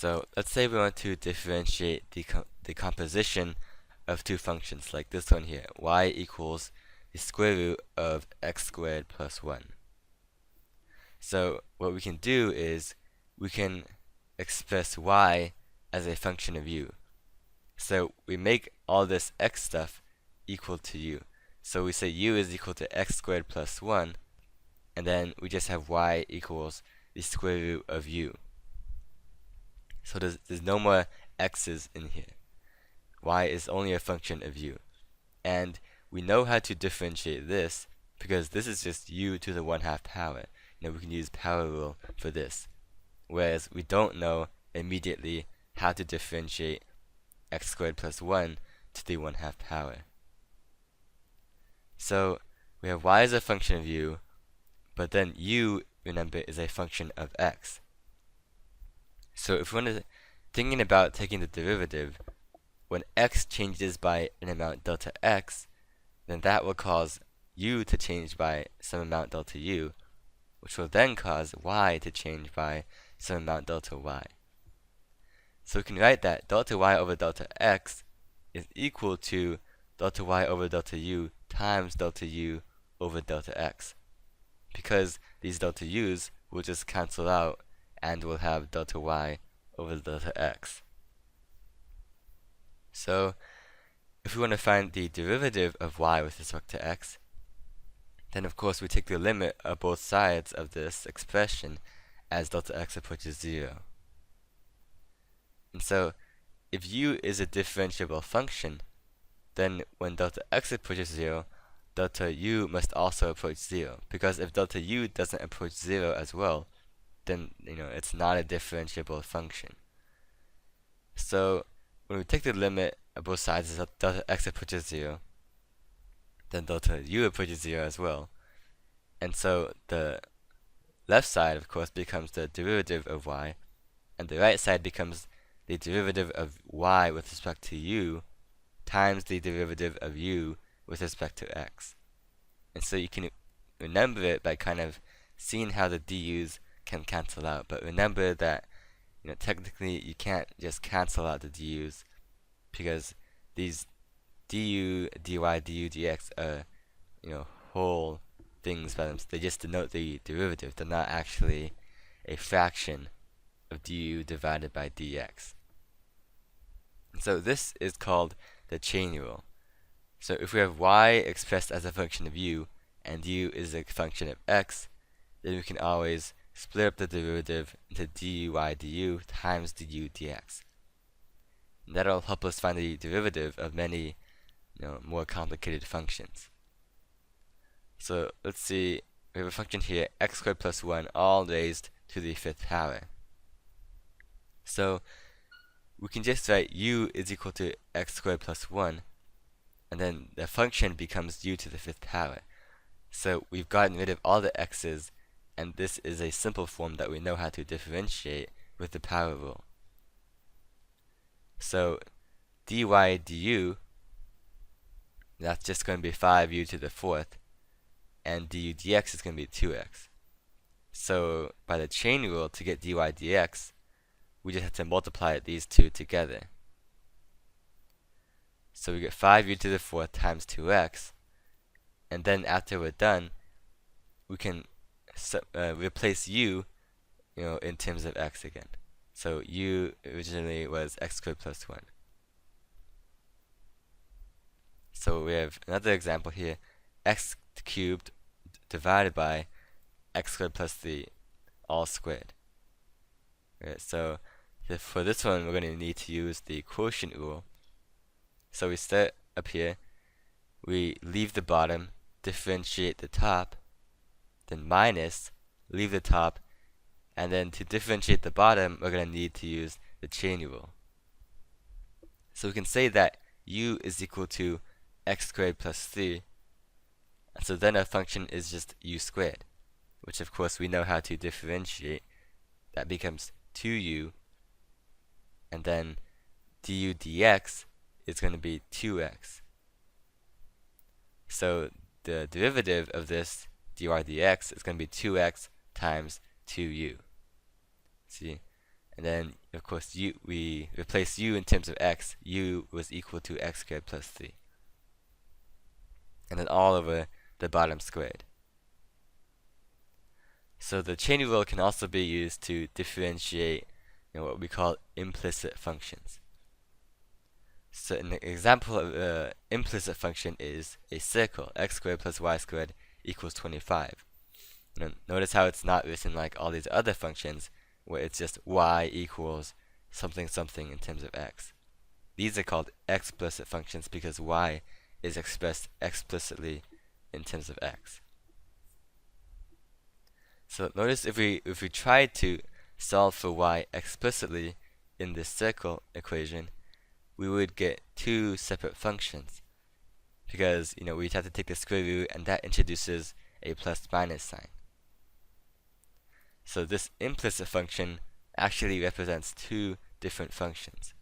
So let's say we want to differentiate the composition of two functions, like this one here, y equals the square root of x squared plus 1. So what we can do is we can express y as a function of u. So we make all this x stuff equal to u. So we say u is equal to x squared plus 1, and then we just have y equals the square root of u. So there's no more x's in here. Y is only a function of u. And we know how to differentiate this because this is just u to the 1/2 power. We can use power rule for this. Whereas we don't know immediately how to differentiate x squared plus 1 to the 1/2 power. So we have y as a function of u, but then u, remember, is a function of x. So if we're thinking about taking the derivative, when x changes by an amount delta x, then that will cause u to change by some amount delta u, which will then cause y to change by some amount delta y. So we can write that delta y over delta x is equal to delta y over delta u times delta u over delta x, because these delta u's will just cancel out and we'll have delta y over delta x. So if we want to find the derivative of y with respect to x, then of course we take the limit of both sides of this expression as delta x approaches 0. And so if u is a differentiable function, then when delta x approaches 0, delta u must also approach 0, because if delta u doesn't approach 0 as well, then it's not a differentiable function. So when we take the limit of both sides as delta x approaches 0, then delta u approaches 0 as well. And so the left side, of course, becomes the derivative of y, and the right side becomes the derivative of y with respect to u times the derivative of u with respect to x. And so you can remember it by kind of seeing how the du's can cancel out. But remember that technically you can't just cancel out the du's, because these du, dy, du, dx are whole things by them. They just denote the derivative. They're not actually a fraction of du divided by dx. And so this is called the chain rule. So if we have y expressed as a function of u and u is a function of x, then we can always split up the derivative into du du times du dx. And that'll help us find the derivative of many more complicated functions. So let's see, we have a function here, x squared plus 1 all raised to the 5th power. So we can just write u is equal to x squared plus 1, and then the function becomes u to the 5th power. So we've gotten rid of all the x's, and this is a simple form that we know how to differentiate with the power rule. So dy du, that's just going to be 5u to the 4th, and du dx is going to be 2x. So by the chain rule, to get dy dx, we just have to multiply these two together. So we get 5u to the 4th times 2x, and then after we're done, we can replace u in terms of x again. So u originally was x squared plus 1. So we have another example here, x cubed divided by x squared plus 3 all squared. Right, so for this one, we're going to need to use the quotient rule. So we start up here, we leave the bottom, differentiate the top, then minus, leave the top, and then to differentiate the bottom, we're going to need to use the chain rule. So we can say that u is equal to x squared plus 3, and so then our function is just u squared, which of course we know how to differentiate. That becomes 2u, and then du dx is going to be 2x. So the derivative of this dy dx is going to be 2x times 2u. See? And then, of course, course, we replace u in terms of x. U was equal to x squared plus 3. And then all over the bottom squared. So the chain rule can also be used to differentiate what we call implicit functions. So an example of an implicit function is a circle, x squared plus y squared equals 25. Notice how it's not written like all these other functions, where it's just y equals something something in terms of x. These are called explicit functions because y is expressed explicitly in terms of x. So notice if we try to solve for y explicitly in this circle equation, we would get two separate functions because we'd have to take the square root, and that introduces a plus minus sign. So this implicit function actually represents two different functions.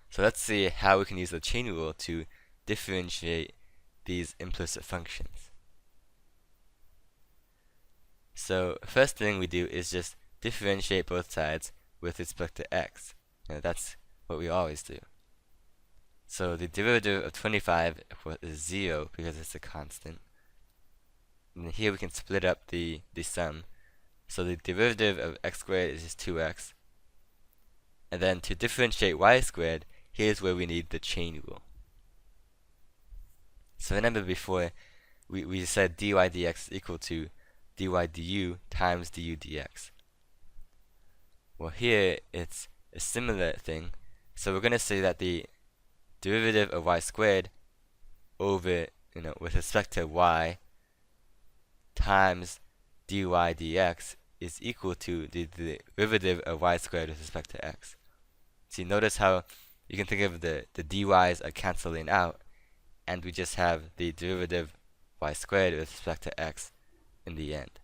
So let's see how we can use the chain rule to differentiate these implicit functions. So first thing we do is just differentiate both sides with respect to x. That's what we always do. So the derivative of 25 is 0 because it's a constant. And here we can split up the sum. So the derivative of x squared is just 2x. And then to differentiate y squared, here's where we need the chain rule. So remember before, we said dy dx is equal to dy du times du dx. Well, here it's a similar thing. So we're going to say that the derivative of y squared over, with respect to y times dy dx is equal to the derivative of y squared with respect to x. See, notice how you can think of the dy's are canceling out, and we just have the derivative y squared with respect to x in the end.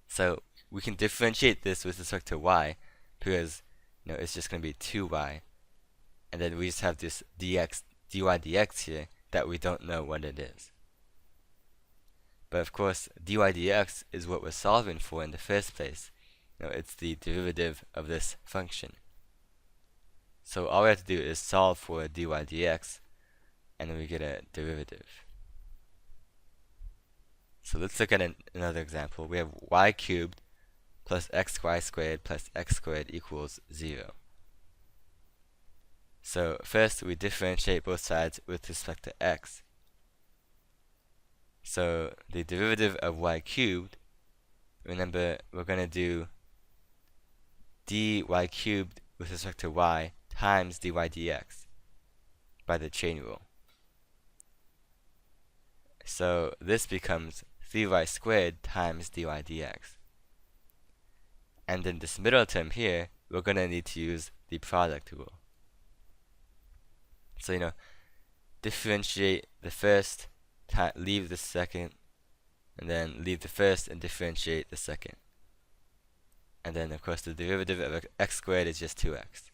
So we can differentiate this with respect to y because it's just going to be 2y, and then we just have this dy dx here that we don't know what it is. But of course, dy dx is what we're solving for in the first place. It's the derivative of this function. So all we have to do is solve for dy dx, and then we get a derivative. So let's look at another example. We have y cubed plus xy squared plus x squared equals 0. So first we differentiate both sides with respect to x. So the derivative of y cubed, remember we're going to do dy cubed with respect to y times dy dx by the chain rule. So this becomes 3y squared times dy dx. And then this middle term here, we're going to need to use the product rule. So, differentiate the first, leave the second, and then leave the first and differentiate the second. And then, of course, the derivative of x squared is just 2x.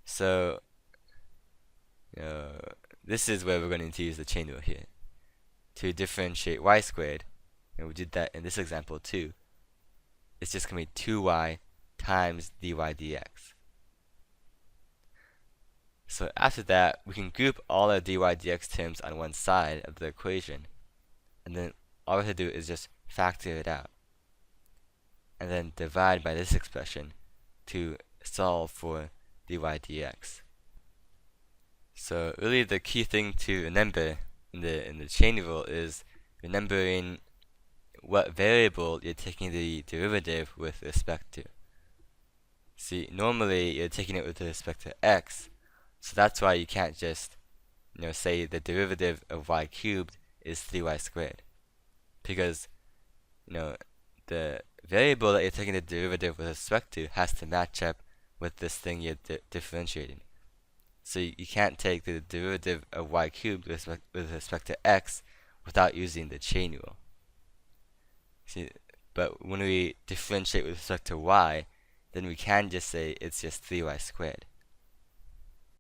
So, this is where we're going to need to use the chain rule here. To differentiate y squared, and we did that in this example too, it's just going to be 2y times dy dx. So after that, we can group all our dy dx terms on one side of the equation, and then all we have to do is just factor it out, and then divide by this expression to solve for dy dx. So really the key thing to remember in the chain rule is remembering what variable you're taking the derivative with respect to. See, normally you're taking it with respect to x, so that's why you can't just say the derivative of y cubed is 3y squared, because the variable that you're taking the derivative with respect to has to match up with this thing you're differentiating. So you can't take the derivative of y cubed with respect to x without using the chain rule. See, but when we differentiate with respect to y, then we can just say it's just 3y squared.